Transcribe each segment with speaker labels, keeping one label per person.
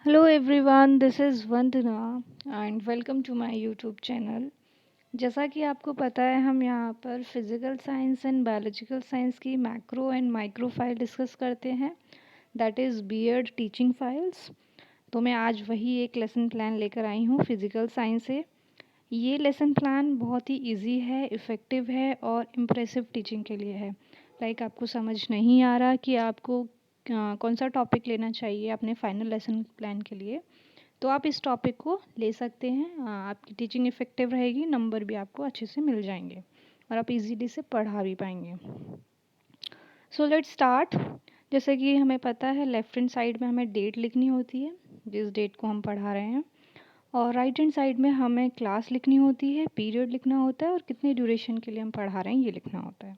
Speaker 1: Hello everyone, this is Vandana and welcome to my YouTube channel। जैसा कि आपको पता है हम यहाँ पर physical science and biological science की macro and micro file discuss करते हैं, that is BEd teaching files. तो मैं आज वही एक लेसन प्लान लेकर आई हूँ फिज़िकल साइंस से। ये लेसन प्लान बहुत ही इजी है, इफ़ेक्टिव है और इम्प्रेसिव टीचिंग के लिए है। आपको समझ नहीं आ रहा कि आपको कौन सा टॉपिक लेना चाहिए अपने फाइनल लेसन प्लान के लिए, तो आप इस टॉपिक को ले सकते हैं। आपकी टीचिंग इफ़ेक्टिव रहेगी, नंबर भी आपको अच्छे से मिल जाएंगे और आप इजीली से पढ़ा भी पाएंगे। So let's start. जैसे कि हमें पता है लेफ़्ट हैंड साइड में हमें डेट लिखनी होती है, जिस डेट को हम पढ़ा रहे हैं, और राइट हैंड साइड में हमें क्लास लिखनी होती है, पीरियड लिखना होता है और कितने ड्यूरेशन के लिए हम पढ़ा रहे हैं ये लिखना होता है।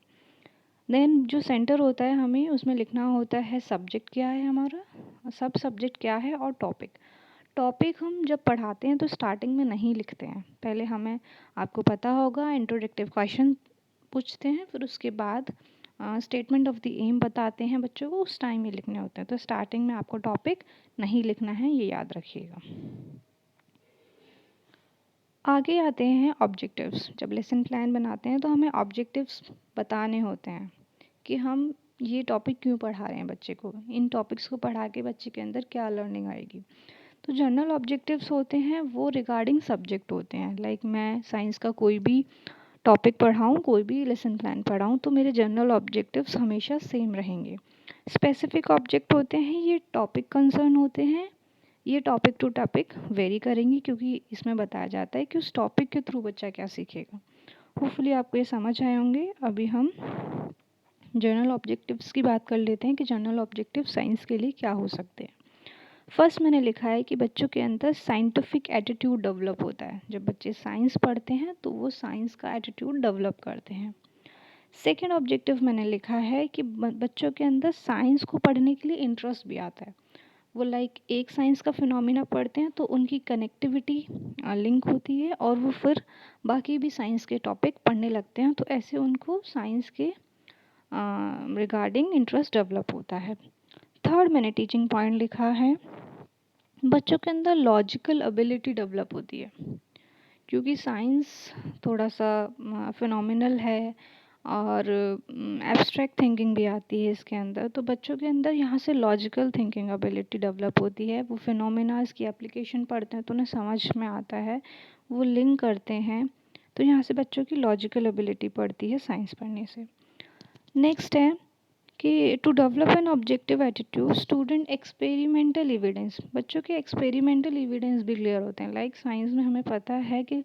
Speaker 1: देन जो सेंटर होता है हमें उसमें लिखना होता है सब्जेक्ट क्या है हमारा, सब सब्जेक्ट क्या है और टॉपिक। टॉपिक हम जब पढ़ाते हैं तो स्टार्टिंग में नहीं लिखते हैं, पहले हमें, आपको पता होगा, इंट्रोडक्टिव क्वेश्चन पूछते हैं, फिर उसके बाद स्टेटमेंट ऑफ द एम बताते हैं बच्चों को, उस टाइम में लिखने होते हैं। तो स्टार्टिंग में आपको टॉपिक नहीं लिखना है, ये याद रखिएगा। आगे आते हैं ऑब्जेक्टिव्स। जब लेसन प्लान बनाते हैं तो हमें ऑब्जेक्टिव्स बताने होते हैं कि हम ये टॉपिक क्यों पढ़ा रहे हैं बच्चे को, इन टॉपिक्स को पढ़ा के बच्चे के अंदर क्या लर्निंग आएगी। तो जनरल ऑब्जेक्टिव्स होते हैं वो रिगार्डिंग सब्जेक्ट होते हैं। मैं साइंस का कोई भी टॉपिक पढ़ाऊँ, कोई भी लेसन प्लान पढ़ाऊँ, तो मेरे जनरल ऑब्जेक्टिव्स हमेशा सेम रहेंगे। स्पेसिफिक ऑब्जेक्ट होते हैं, ये टॉपिक कंसर्न होते हैं, ये टॉपिक टू टॉपिक वेरी करेंगी क्योंकि इसमें बताया जाता है कि उस टॉपिक के थ्रू बच्चा क्या सीखेगा। होपफुली आपको ये समझ आए होंगे। अभी हम जनरल ऑब्जेक्टिव्स की बात कर लेते हैं कि जनरल ऑब्जेक्टिव साइंस के लिए क्या हो सकते हैं। फर्स्ट मैंने लिखा है कि बच्चों के अंदर साइंटिफिक एटीट्यूड डेवलप होता है। जब बच्चे साइंस पढ़ते हैं तो वो साइंस का एटीट्यूड डेवलप करते हैं। सेकेंड ऑब्जेक्टिव मैंने लिखा है कि बच्चों के अंदर साइंस को पढ़ने के लिए इंटरेस्ट भी आता है। वो एक साइंस का फिनोमिना पढ़ते हैं तो उनकी कनेक्टिविटी लिंक होती है और वो फिर बाकी भी साइंस के टॉपिक पढ़ने लगते हैं, तो ऐसे उनको साइंस के रिगार्डिंग इंटरेस्ट डेवलप होता है। थर्ड मैंने टीचिंग पॉइंट लिखा है, बच्चों के अंदर लॉजिकल एबिलिटी डेवलप होती है, क्योंकि साइंस थोड़ा सा फिनोमिनल है और एब्स्ट्रैक्ट थिंकिंग भी आती है इसके अंदर। तो बच्चों के अंदर यहाँ से लॉजिकल थिंकिंग एबिलिटी डेवलप होती है। वो फिनोमिनाज की एप्लीकेशन पढ़ते हैं तो उन्हें समझ में आता है, वो लिंक करते हैं, तो यहाँ से बच्चों की लॉजिकल एबिलिटी बढ़ती है साइंस पढ़ने से। नेक्स्ट है कि to develop an objective attitude student experimental evidence. बच्चों के एक्सपेरिमेंटल एविडेंस भी क्लियर होते हैं। साइंस में हमें पता है कि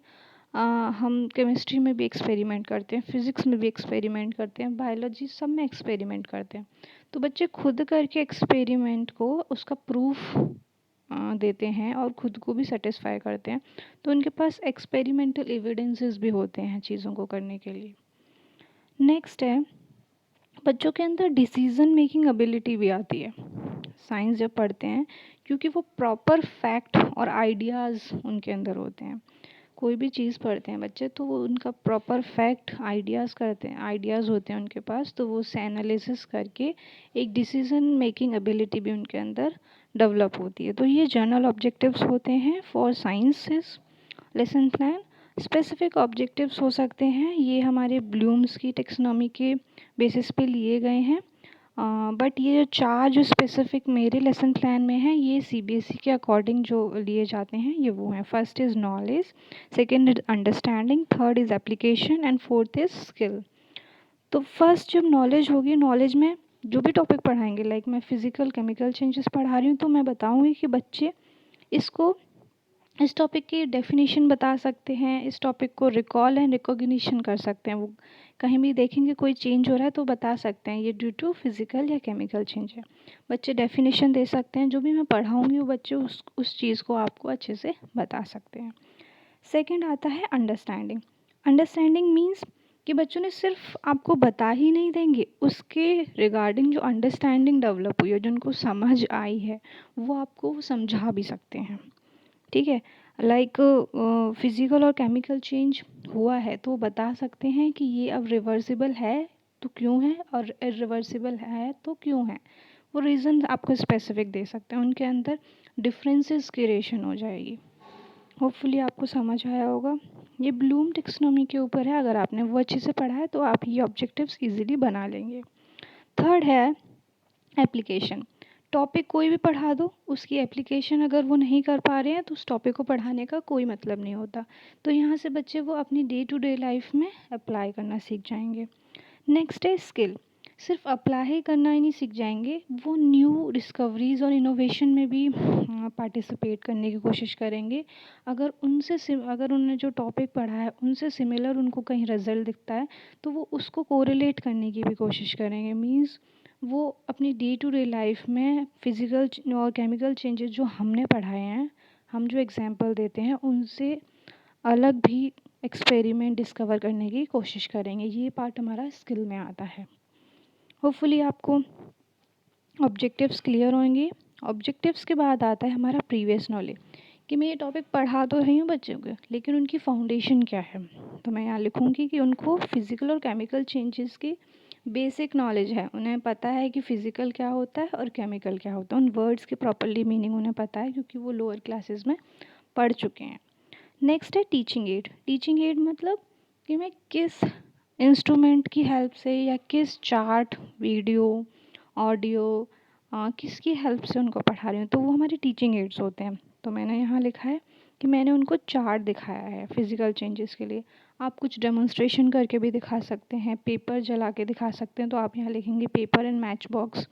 Speaker 1: हम केमिस्ट्री में भी एक्सपेरिमेंट करते हैं, फिज़िक्स में भी एक्सपेरिमेंट करते हैं, बायोलॉजी सब में एक्सपेरिमेंट करते हैं। तो बच्चे खुद करके एक्सपेरिमेंट को उसका प्रूफ देते हैं और ख़ुद को भी सेटिस्फाई करते हैं, तो उनके पास एक्सपेरिमेंटल एविडेंसेस भी होते हैं चीज़ों को करने के लिए। नेक्स्ट है, बच्चों के अंदर डिसीज़न मेकिंग एबिलिटी भी आती है साइंस जब पढ़ते हैं, क्योंकि वो प्रॉपर फैक्ट और आइडियाज़ उनके अंदर होते हैं। कोई भी चीज़ पढ़ते हैं बच्चे तो वो उनका प्रॉपर फैक्ट आइडियाज़ करते हैं, आइडियाज़ होते हैं उनके पास, तो वो उसे एनालिसिस करके एक डिसीज़न मेकिंग एबिलिटी भी उनके अंदर डेवलप होती है। तो ये जनरल ऑब्जेक्टिव्स होते हैं for sciences lesson plan. Specific objectives हो सकते हैं, ये हमारे ब्लूम्स की टेक्सोनॉमी के बेसिस पे लिए गए हैं, बट ये जो चार जो स्पेसिफिक मेरे लेसन प्लान में है ये सीबीएसई के अकॉर्डिंग जो लिए जाते हैं ये वो हैं। First is knowledge, second is understanding, third is application and fourth is skill. तो फर्स्ट जब नॉलेज होगी, नॉलेज में जो भी टॉपिक पढ़ाएंगे, मैं फिज़िकल केमिकल चेंजेस पढ़ा रही हूँ तो मैं बताऊँगी कि बच्चे इसको, इस टॉपिक की डेफिनेशन बता सकते हैं, इस टॉपिक को रिकॉल एंड रिकॉग्निशन कर सकते हैं। वो कहीं भी देखेंगे कोई चेंज हो रहा है तो बता सकते हैं ये ड्यू टू फिज़िकल या केमिकल चेंज है। बच्चे डेफिनेशन दे सकते हैं, जो भी मैं पढ़ाऊँगी वो बच्चे उस चीज़ को आपको अच्छे से बता सकते हैं। सेकेंड आता है अंडरस्टैंडिंग। अंडरस्टैंडिंग मीन्स कि बच्चों ने सिर्फ आपको बता ही नहीं देंगे, उसके रिगार्डिंग जो अंडरस्टैंडिंग डेवलप हुई है, जो उनको समझ आई है, वो आपको समझा भी सकते हैं। ठीक है, फिज़िकल और केमिकल चेंज हुआ है तो बता सकते हैं कि ये अब रिवर्सिबल है तो क्यों है, और इरिवर्सिबल है तो क्यों है। वो रीज़न आपको स्पेसिफिक दे सकते हैं, उनके अंदर डिफरेंसेस क्रिएशन हो जाएगी। होपफुली आपको समझ आया होगा। ये ब्लूम टेक्सोनोमी के ऊपर है, अगर आपने वो अच्छे से पढ़ा है तो आप ये ऑब्जेक्टिव्स इजीली बना लेंगे। थर्ड है एप्लीकेशन। टॉपिक कोई भी पढ़ा दो, उसकी एप्लीकेशन अगर वो नहीं कर पा रहे हैं तो उस टॉपिक को पढ़ाने का कोई मतलब नहीं होता। तो यहाँ से बच्चे वो अपनी डे टू डे लाइफ में अप्लाई करना सीख जाएंगे। नेक्स्ट है स्किल। सिर्फ अप्लाई करना ही नहीं सीख जाएंगे, वो न्यू डिस्कवरीज़ और इनोवेशन में भी पार्टिसिपेट करने की कोशिश करेंगे। अगर उन्होंने जो टॉपिक पढ़ा है उनसे सिमिलर उनको कहीं रिजल्ट दिखता है तो वो उसको कोरिलेट करने की भी कोशिश करेंगे। मीन्स वो अपनी डे टू डे लाइफ में फिज़िकल और केमिकल चेंजेस जो हमने पढ़ाए हैं, हम जो एग्जांपल देते हैं उनसे अलग भी एक्सपेरिमेंट डिस्कवर करने की कोशिश करेंगे। ये पार्ट हमारा स्किल में आता है। होपफुली आपको ऑब्जेक्टिव्स क्लियर होंगे। ऑब्जेक्टिव्स के बाद आता है हमारा प्रीवियस नॉलेज, कि मैं ये टॉपिक पढ़ा तो रही हूँ बच्चों को, लेकिन उनकी फाउंडेशन क्या है। तो मैं यहाँ लिखूँगी कि उनको फिज़िकल और केमिकल चेंजेस की बेसिक नॉलेज है, उन्हें पता है कि फ़िज़िकल क्या होता है और केमिकल क्या होता है। उन वर्ड्स की प्रॉपरली मीनिंग उन्हें पता है क्योंकि वो लोअर क्लासेस में पढ़ चुके हैं। नेक्स्ट है टीचिंग एड। टीचिंग एड मतलब कि मैं किस इंस्ट्रूमेंट की हेल्प से या किस चार्ट, वीडियो, ऑडियो, किसकी हेल्प से उनको पढ़ा रही हूँ, तो वो हमारे टीचिंग एड्स होते हैं। तो मैंने यहाँ लिखा है कि मैंने उनको चार्ट दिखाया है फिज़िकल चेंजेस के लिए। आप कुछ डेमोन्स्ट्रेशन करके भी दिखा सकते हैं, पेपर जला के दिखा सकते हैं, तो आप यहाँ लिखेंगे पेपर एंड मैच बॉक्स।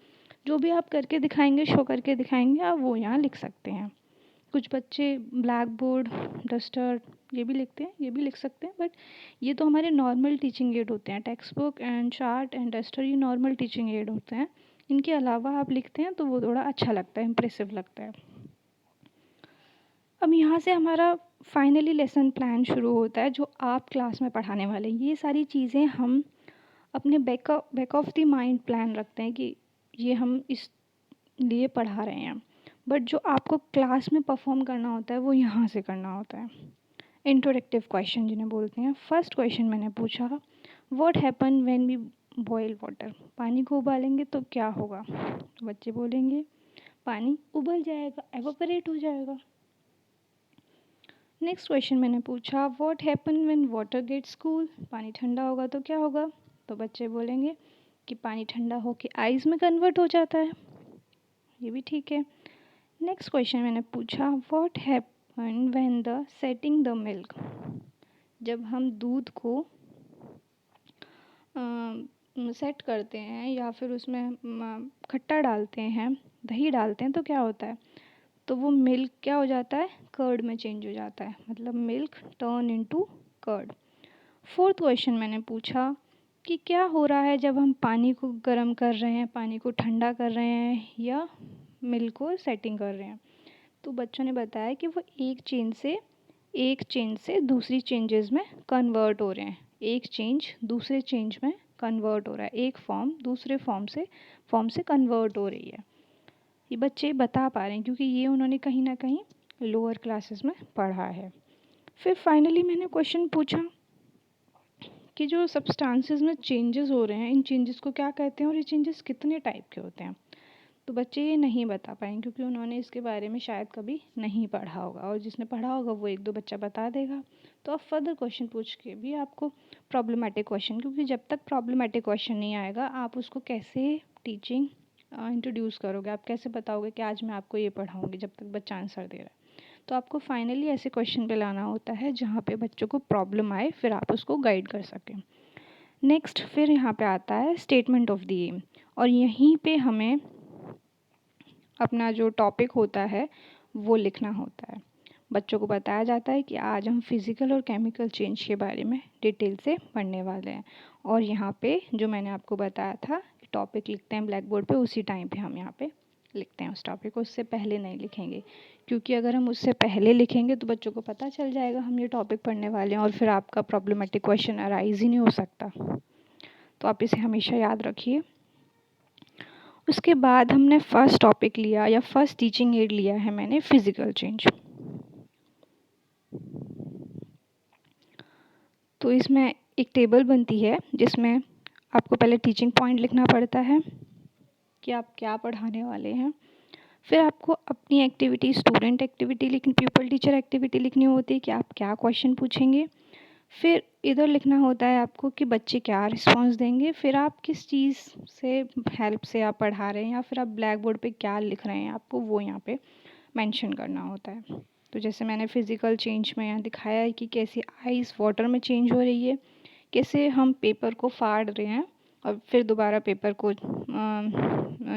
Speaker 1: जो भी आप करके दिखाएंगे, शो करके दिखाएंगे, आप वो यहाँ लिख सकते हैं। कुछ बच्चे ब्लैक बोर्ड, डस्टर ये भी लिखते हैं, ये भी लिख सकते हैं, बट ये तो हमारे नॉर्मल टीचिंग एड होते हैं। Text book and chart and duster ये नॉर्मल टीचिंग एड होते हैं। इनके अलावा आप लिखते हैं तो वो थोड़ा अच्छा लगता है, इम्प्रेसिव लगता है। अब यहाँ से हमारा फाइनली लेसन प्लान शुरू होता है जो आप क्लास में पढ़ाने वाले हैं। ये सारी चीज़ें हम अपने back of the mind plan रखते हैं कि ये हम इस लिए पढ़ा रहे हैं, बट जो आपको क्लास में परफॉर्म करना होता है वो यहाँ से करना होता है। इंट्रोडक्टिव क्वेश्चन जिन्हें बोलते हैं। फर्स्ट क्वेश्चन मैंने पूछा, what happen when we boil water. पानी को उबालेंगे तो क्या होगा। तो बच्चे बोलेंगे पानी उबल जाएगा, एवापोरेट हो जाएगा। नेक्स्ट क्वेश्चन मैंने पूछा, what happen when water gets cool. पानी ठंडा होगा तो क्या होगा। तो बच्चे बोलेंगे कि पानी ठंडा होके आइस में कन्वर्ट हो जाता है। ये भी ठीक है। नेक्स्ट क्वेश्चन मैंने पूछा, what happen when the setting the milk. जब हम दूध को सेट करते हैं या फिर उसमें खट्टा डालते हैं, दही डालते हैं, तो क्या होता है। तो वो मिल्क क्या हो जाता है, कर्ड में चेंज हो जाता है, मतलब milk turn into curd. Fourth question मैंने पूछा कि क्या हो रहा है जब हम पानी को गर्म कर रहे हैं, पानी को ठंडा कर रहे हैं या मिल्क को सेटिंग कर रहे हैं। तो बच्चों ने बताया कि वो एक चेंज से दूसरी चेंजेस में कन्वर्ट हो रहे हैं। एक चेंज दूसरे चेंज में कन्वर्ट हो रहा है, एक फॉर्म दूसरे फॉर्म से कन्वर्ट हो रही है। ये बच्चे बता पा रहे हैं क्योंकि ये उन्होंने कहीं ना कहीं लोअर क्लासेस में पढ़ा है। फिर फाइनली मैंने क्वेश्चन पूछा कि जो सब्सटेंसेस में चेंजेस हो रहे हैं, इन चेंजेस को क्या कहते हैं और ये चेंजेस कितने टाइप के होते हैं। तो बच्चे ये नहीं बता पाएंगे क्योंकि उन्होंने इसके बारे में शायद कभी नहीं पढ़ा होगा, और जिसने पढ़ा होगा वो एक दो बच्चा बता देगा। तो आप फर्दर क्वेश्चन पूछ के भी आपको प्रॉब्लमेटिक क्वेश्चन, क्योंकि जब तक प्रॉब्लमेटिक क्वेश्चन नहीं आएगा आप उसको कैसे टीचिंग इंट्रोड्यूस करोगे, आप कैसे बताओगे कि आज मैं आपको ये पढ़ाऊँगी जब तक बच्चा आंसर दे रहा है। तो आपको फाइनली ऐसे क्वेश्चन पे लाना होता है जहाँ पे बच्चों को प्रॉब्लम आए, फिर आप उसको गाइड कर सकें। नेक्स्ट फिर यहाँ पे आता है स्टेटमेंट ऑफ द एम, और यहीं पे हमें अपना जो टॉपिक होता है वो लिखना होता है। बच्चों को बताया जाता है कि आज हम फिज़िकल और केमिकल चेंज के बारे में डिटेल से पढ़ने वाले हैं, और यहाँ पे जो मैंने आपको बताया था कि टॉपिक लिखते हैं ब्लैक बोर्ड पे, उसी टाइम पे हम यहाँ पे लिखते हैं उस टॉपिक को, उससे पहले नहीं लिखेंगे। क्योंकि अगर हम उससे पहले लिखेंगे तो बच्चों को पता चल जाएगा हम ये टॉपिक पढ़ने वाले हैं, और फिर आपका प्रॉब्लमेटिक क्वेश्चन अराइज ही नहीं हो सकता। तो आप इसे हमेशा याद रखिए। उसके बाद हमने फर्स्ट टॉपिक लिया या फर्स्ट टीचिंग एड लिया है मैंने, फिज़िकल चेंज। तो इसमें एक टेबल बनती है जिसमें आपको पहले टीचिंग पॉइंट लिखना पड़ता है, कि आप क्या पढ़ाने वाले हैं। फिर आपको अपनी एक्टिविटी, स्टूडेंट एक्टिविटी लिखनी, प्यूपल टीचर एक्टिविटी लिखनी होती है कि आप क्या क्वेश्चन पूछेंगे। फिर इधर लिखना होता है आपको कि बच्चे क्या रिस्पॉन्स देंगे। फिर आप किस चीज़ से हेल्प से आप पढ़ा रहे हैं या फिर आप ब्लैक बोर्ड पे क्या लिख रहे हैं, आपको वो यहाँ पे मेंशन करना होता है। तो जैसे मैंने फिज़िकल चेंज में यहाँ दिखाया है कि कैसे आइस वाटर में चेंज हो रही है, कैसे हम पेपर को फाड़ रहे हैं और फिर दोबारा पेपर को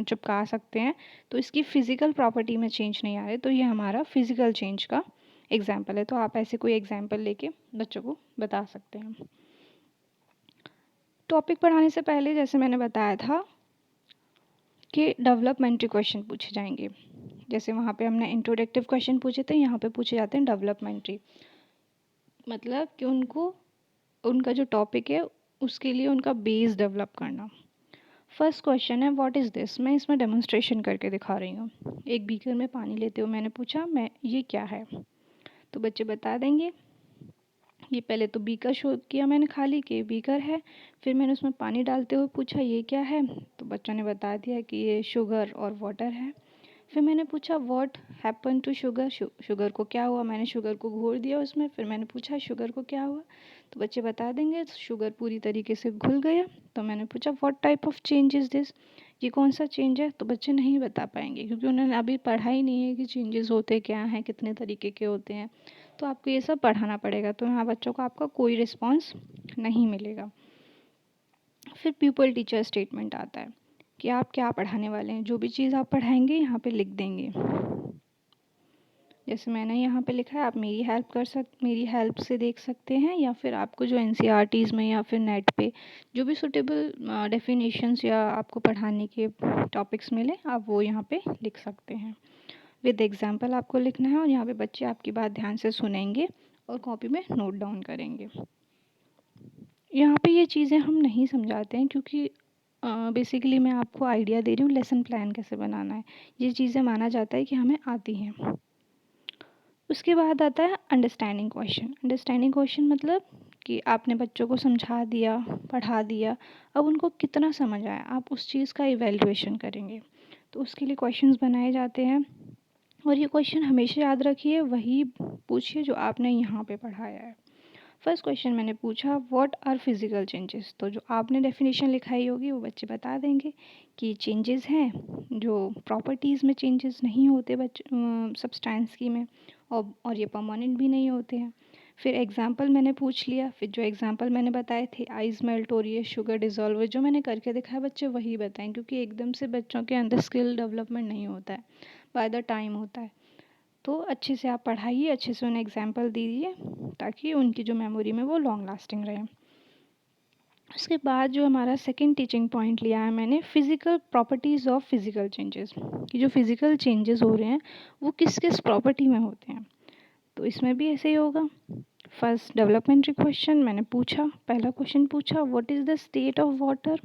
Speaker 1: चिपका सकते हैं। तो इसकी फ़िज़िकल प्रॉपर्टी में चेंज नहीं आ रहे, तो ये हमारा फ़िज़िकल चेंज का एग्ज़ाम्पल है। तो आप ऐसे कोई एग्ज़ाम्पल लेके बच्चों को बता सकते हैं। टॉपिक पढ़ाने से पहले जैसे मैंने बताया था कि डेवलपमेंटरी क्वेश्चन पूछे जाएंगे। जैसे वहाँ पे हमने इंट्रोडक्टिव क्वेश्चन पूछे थे, यहाँ पे पूछे जाते हैं डेवलपमेंटरी। मतलब कि उनको उनका जो टॉपिक है उसके लिए उनका बेस डेवलप करना। फर्स्ट क्वेश्चन है व्हाट इज़ दिस। मैं इसमें डेमोन्स्ट्रेशन करके दिखा रही हूँ। एक बीकर में पानी लेते हुए मैंने पूछा मैं ये क्या है, तो बच्चे बता देंगे। ये पहले तो बीकर शो किया मैंने खाली कि बीकर है, फिर मैंने उसमें पानी डालते हुए पूछा ये क्या है, तो बच्चों ने बता दिया कि ये शुगर और वाटर है। फिर मैंने पूछा what happen to sugar, sugar को क्या हुआ, मैंने शुगर को घोल दिया उसमें। फिर मैंने पूछा शुगर को क्या हुआ, तो बच्चे बता देंगे शुगर पूरी तरीके से घुल गया। तो मैंने पूछा what type of change is this, ये कौन सा चेंज है, तो बच्चे नहीं बता पाएंगे क्योंकि उन्होंने अभी पढ़ा ही नहीं है कि चेंजेस होते क्या हैं, कितने तरीके के होते हैं। तो आपको ये सब पढ़ाना पड़ेगा, तो यहाँ बच्चों को आपका कोई रिस्पॉन्स नहीं मिलेगा। फिर प्यूपल टीचर स्टेटमेंट आता है कि आप क्या पढ़ाने वाले हैं, जो भी चीज़ आप पढ़ाएंगे यहाँ पे लिख देंगे। जैसे मैंने यहाँ पे लिखा है, आप मेरी हेल्प से देख सकते हैं, या फिर आपको जो एनसीईआरटीज़ में या फिर नेट पे जो भी सुटेबल डेफिनेशंस या आपको पढ़ाने के टॉपिक्स मिले, आप वो यहाँ पे लिख सकते हैं। विद एग्जाम्पल आपको लिखना है और यहाँ पे बच्चे आपकी बात ध्यान से सुनेंगे और कॉपी में नोट डाउन करेंगे। यहाँ पे ये चीज़ें हम नहीं समझाते हैं क्योंकि बेसिकली मैं आपको आइडिया दे रही हूँ लेसन प्लान कैसे बनाना है। ये चीज़ें माना जाता है कि हमें आती हैं। उसके बाद आता है अंडरस्टैंडिंग क्वेश्चन। अंडरस्टैंडिंग क्वेश्चन मतलब कि आपने बच्चों को समझा दिया, पढ़ा दिया, अब उनको कितना समझ आया, आप उस चीज़ का इवैल्यूएशन करेंगे। तो उसके लिए क्वेश्चंस बनाए जाते हैं और ये क्वेश्चन हमेशा याद रखिए, वही पूछिए जो आपने यहाँ पे पढ़ाया है। फर्स्ट क्वेश्चन मैंने पूछा व्हाट आर फिजिकल चेंजेस, तो जो आपने डेफिनेशन लिखाई होगी वो बच्चे बता देंगे कि चेंजेस हैं, जो प्रॉपर्टीज़ में चेंजेस नहीं होते सब्सटेंस की में, और ये परमानेंट भी नहीं होते हैं। फिर एग्जांपल मैंने पूछ लिया, फिर जो एग्जांपल मैंने बताए थे आइस मेल्ट हो रही है, शुगर डिज़ोल्व, जो मैंने करके दिखाया बच्चे वही बताएं क्योंकि एकदम से बच्चों के अंदर स्किल डेवलपमेंट नहीं होता है, बाय द टाइम होता है। तो अच्छे से आप पढ़ाइए, अच्छे से उन्हें एग्जाम्पल दीजिए ताकि उनकी जो मेमोरी में वो लॉन्ग लास्टिंग रहे। उसके बाद जो हमारा सेकंड टीचिंग पॉइंट लिया है मैंने, physical properties of physical changes, कि जो फिज़िकल चेंजेस हो रहे हैं वो किस किस प्रॉपर्टी में होते हैं। तो इसमें भी ऐसे ही होगा। फर्स्ट डेवलपमेंटरी क्वेश्चन मैंने पूछा, पहला क्वेश्चन पूछा what is the state of water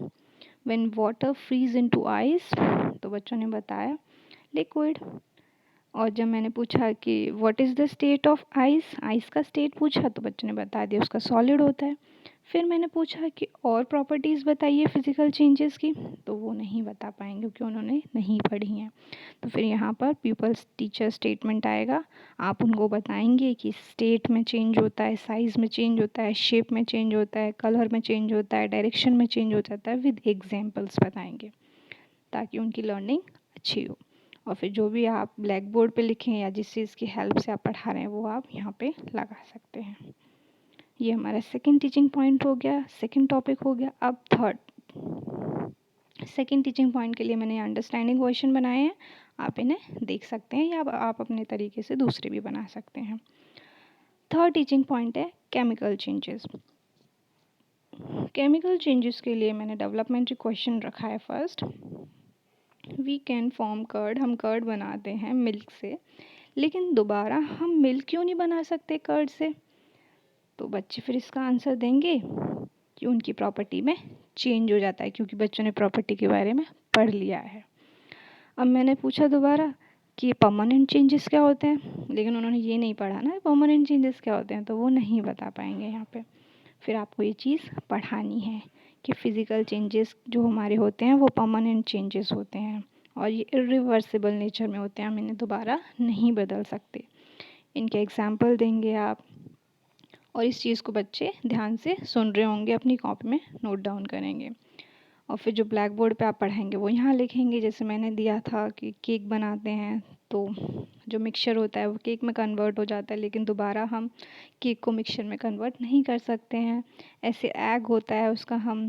Speaker 1: when water freeze into ice, तो बच्चों ने बताया लिक्विड। और जब मैंने पूछा कि what is the state of ice, ice का स्टेट पूछा, तो बच्चों ने बता दिया उसका सॉलिड होता है। फिर मैंने पूछा कि और प्रॉपर्टीज़ बताइए फिज़िकल चेंजेस की, तो वो नहीं बता पाएंगे क्योंकि उन्होंने नहीं पढ़ी हैं। तो फिर यहाँ पर पीपल्स टीचर स्टेटमेंट आएगा, आप उनको बताएंगे कि स्टेट में चेंज होता है, साइज़ में चेंज होता है, शेप में चेंज होता है, कलर में चेंज होता है, डायरेक्शन में चेंज हो जाता है, विद एग्जाम्पल्स बताएंगे ताकि उनकी लर्निंग अच्छी हो। और फिर जो भी आप ब्लैक बोर्ड पे लिखें या जिस चीज़ की हेल्प से आप पढ़ा रहे हैं वो आप यहाँ पे लगा सकते हैं। ये हमारा सेकंड टीचिंग पॉइंट हो गया, सेकंड टॉपिक हो गया। अब थर्ड, सेकंड टीचिंग पॉइंट के लिए मैंने अंडरस्टैंडिंग क्वेश्चन बनाए हैं, आप इन्हें देख सकते हैं या आप अपने तरीके से दूसरे भी बना सकते हैं। थर्ड टीचिंग पॉइंट है केमिकल चेंजेस। केमिकल चेंजेस के लिए मैंने डेवलपमेंटरी क्वेश्चन रखा है first, we can form curd, हम कर्ड बनाते हैं मिल्क से, लेकिन दोबारा हम मिल्क क्यों नहीं बना सकते कर्ड से, तो बच्चे फिर इसका आंसर देंगे कि उनकी प्रॉपर्टी में चेंज हो जाता है क्योंकि बच्चों ने प्रॉपर्टी के बारे में पढ़ लिया है। अब मैंने पूछा दोबारा कि परमानेंट चेंजेस क्या होते हैं, लेकिन उन्होंने ये नहीं पढ़ा ना परमानेंट चेंजेस क्या होते हैं, तो वो नहीं बता पाएंगे यहाँ पे। फिर आपको ये चीज़ पढ़ानी है कि फ़िज़िकल चेंजेस जो हमारे होते हैं वो परमानेंट चेंजेस होते हैं और ये इरिवर्सिबल नेचर में होते हैं, हम इन्हें दोबारा नहीं बदल सकते। इनके एग्जाम्पल देंगे आप और इस चीज़ को बच्चे ध्यान से सुन रहे होंगे, अपनी कॉपी में नोट डाउन करेंगे और फिर जो ब्लैक बोर्ड पे आप पढ़ाएंगे वो यहाँ लिखेंगे। जैसे मैंने दिया था कि केक बनाते हैं तो जो मिक्सचर होता है वो केक में कन्वर्ट हो जाता है, लेकिन दोबारा हम केक को मिक्सचर में कन्वर्ट नहीं कर सकते हैं। ऐसे एग होता है, उसका हम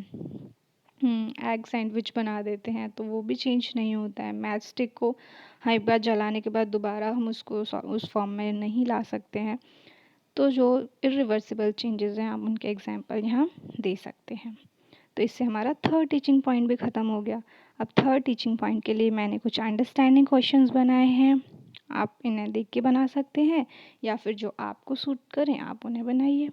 Speaker 1: एग सैंडविच बना देते हैं तो वो भी चेंज नहीं होता है। मैच स्टिक को हाँ एक बार जलाने के बाद दोबारा हम उसको उस फॉर्म में नहीं ला सकते हैं। तो जो इरिवर्सिबल चेंजेस हैं आप उनके एग्जांपल यहाँ दे सकते हैं। तो इससे हमारा थर्ड टीचिंग पॉइंट भी ख़त्म हो गया। अब थर्ड टीचिंग पॉइंट के लिए मैंने कुछ अंडरस्टैंडिंग क्वेश्चंस बनाए हैं, आप इन्हें देख के बना सकते हैं या फिर जो आपको सूट करें आप उन्हें बनाइए।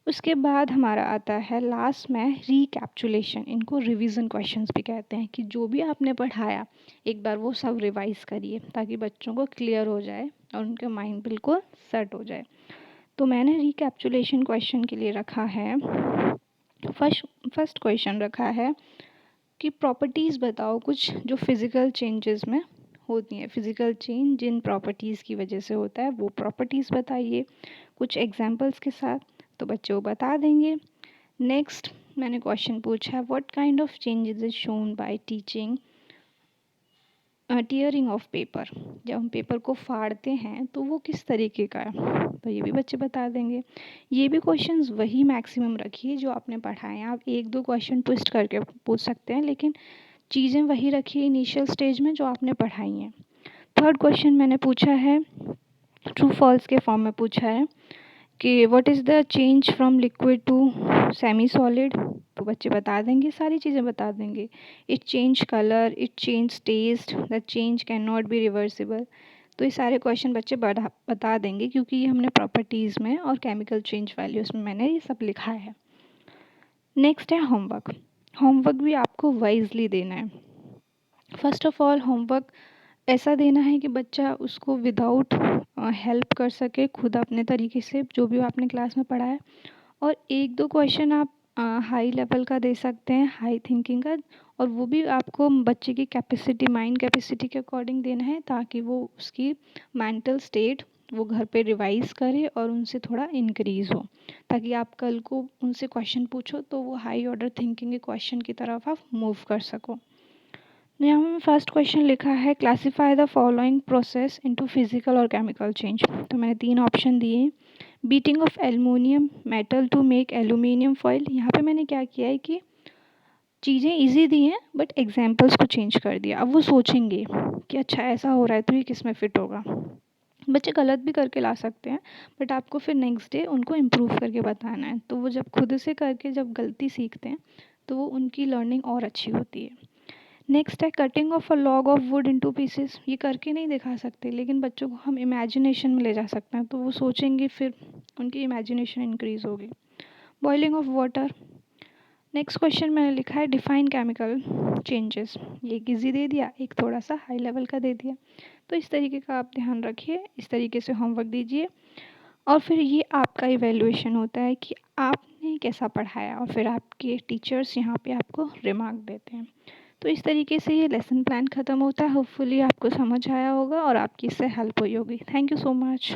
Speaker 1: उसके बाद हमारा आता है लास्ट में रिकैप्चुलेशन। इनको रिवीजन क्वेश्चंस भी कहते हैं कि जो भी आपने पढ़ाया एक बार वो सब रिवाइज करिए ताकि बच्चों को क्लियर हो जाए और उनके माइंड बिल्कुल सेट हो जाए। तो मैंने रिकैप्चुलेशन क्वेश्चन के लिए रखा है, फर्स्ट क्वेश्चन रखा है कि प्रॉपर्टीज़ बताओ कुछ जो फिज़िकल चेंजेस में होती हैं। फिज़िकल चेंज जिन प्रॉपर्टीज़ की वजह से होता है वो प्रॉपर्टीज़ बताइए कुछ एग्जांपल्स के साथ, तो बच्चे वो बता देंगे। नेक्स्ट मैंने क्वेश्चन पूछा है what kind of changes is shown by teaching tearing of paper. जब हम पेपर को फाड़ते हैं तो वो किस तरीके का है, तो ये भी बच्चे बता देंगे। ये भी क्वेश्चंस वही मैक्सिमम रखिए जो आपने पढ़ाए हैं, आप एक दो क्वेश्चन ट्विस्ट करके पूछ सकते हैं लेकिन चीज़ें वही रखिए इनिशियल स्टेज में जो आपने पढ़ाई हैं। थर्ड क्वेश्चन मैंने पूछा है ट्रू फॉल्स के फॉर्म में पूछा है कि what is the change from liquid to semi solid, तो बच्चे बता देंगे, सारी चीज़ें बता देंगे। It change colour, it change taste, the change can not be reversible. तो ये सारे क्वेश्चन बच्चे बता देंगे क्योंकि ये हमने प्रॉपर्टीज़ में और केमिकल चेंज वैल्यूज़ में मैंने ये सब लिखा है। नेक्स्ट है होमवर्क। होमवर्क भी आपको वाइजली देना है। फर्स्ट ऑफ ऑल होमवर्क ऐसा देना है कि बच्चा उसको विदाउट हेल्प कर सके, खुद अपने तरीके से जो भी आपने क्लास में पढ़ा है। और एक दो क्वेश्चन आप हाई लेवल का दे सकते हैं, हाई थिंकिंग का, और वो भी आपको बच्चे की कैपेसिटी, माइंड कैपेसिटी के अकॉर्डिंग देना है ताकि वो उसकी मेंटल स्टेट वो घर पे रिवाइज करे और उनसे थोड़ा इंक्रीज़ हो, ताकि आप कल को उनसे क्वेश्चन पूछो तो वो हाई ऑर्डर थिंकिंग के क्वेश्चन की तरफ आप मूव कर सको। यहाँ में फर्स्ट क्वेश्चन लिखा है classify the following process into physical और केमिकल चेंज। तो मैंने तीन ऑप्शन दिए, beating of aluminium metal to make aluminium foil. यहाँ पे मैंने क्या किया है कि चीज़ें इजी दी हैं बट एग्जाम्पल्स को चेंज कर दिया। अब वो सोचेंगे कि अच्छा ऐसा हो रहा है तो ये किस में फ़िट होगा। बच्चे गलत भी करके ला सकते हैं बट आपको फिर नेक्स्ट डे उनको इम्प्रूव करके बताना है, तो वो जब खुद से करके जब गलती सीखते हैं तो वो उनकी लर्निंग और अच्छी होती है। नेक्स्ट है cutting of a log of would into pieces. ये करके नहीं दिखा सकते लेकिन बच्चों को हम इमेजिनेशन में ले जा सकते हैं, तो वो सोचेंगे, फिर उनकी इमेजिनेशन इंक्रीज़ होगी। Boiling of water. Next question मैंने लिखा है डिफाइन केमिकल चेंजेस। ये एक ईजी दे दिया, एक थोड़ा सा हाई लेवल का दे दिया। तो इस तरीके का आप ध्यान रखिए, इस तरीके से होमवर्क दीजिए और फिर ये आपका इवैल्यूएशन होता है कि आपने कैसा पढ़ाया और फिर आपके टीचर्स यहाँ पे आपको रिमार्क देते हैं। तो इस तरीके से ये लेसन प्लान ख़त्म होता है। होपफुली आपको समझ आया होगा और आपकी इससे हेल्प हुई होगी। Thank you so much.